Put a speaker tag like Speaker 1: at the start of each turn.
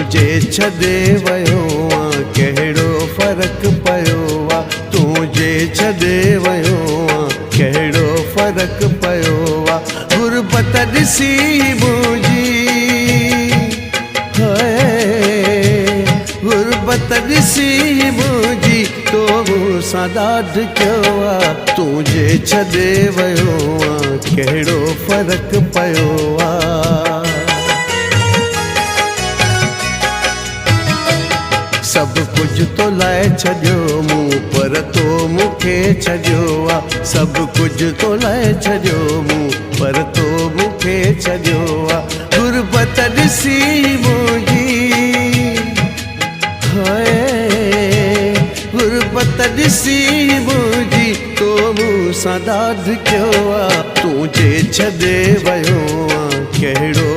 Speaker 1: तुझे छॾे वियो आं कहिड़ो फ़र्क़ु पियो आहे तुझे छॾे वियो आं कहिड़ो फ़र्क़ु पियो आहे गुरबत ॾिसी मुंहिंजी गुरबत ॾिसी मुंहिंजी तो मूंसां ॾाढु कयो आहे तुझे छॾे वियो आं कहिड़ो फ़र्क़ु पियो आहे सभु कुझु तो लाइ छॾियो मूं पर तो मूंखे छॾियो आहे सभु कुझु तो लाइ छॾियो मूं पर तो मूंखे छॾियो आहे गुरबत ॾिसी मुंहिंजी गुरबत ॾिसी मुंहिंजी तो मूंसां ॾाढु कयो आहे तुझे छॾे वियो आं कहिड़ो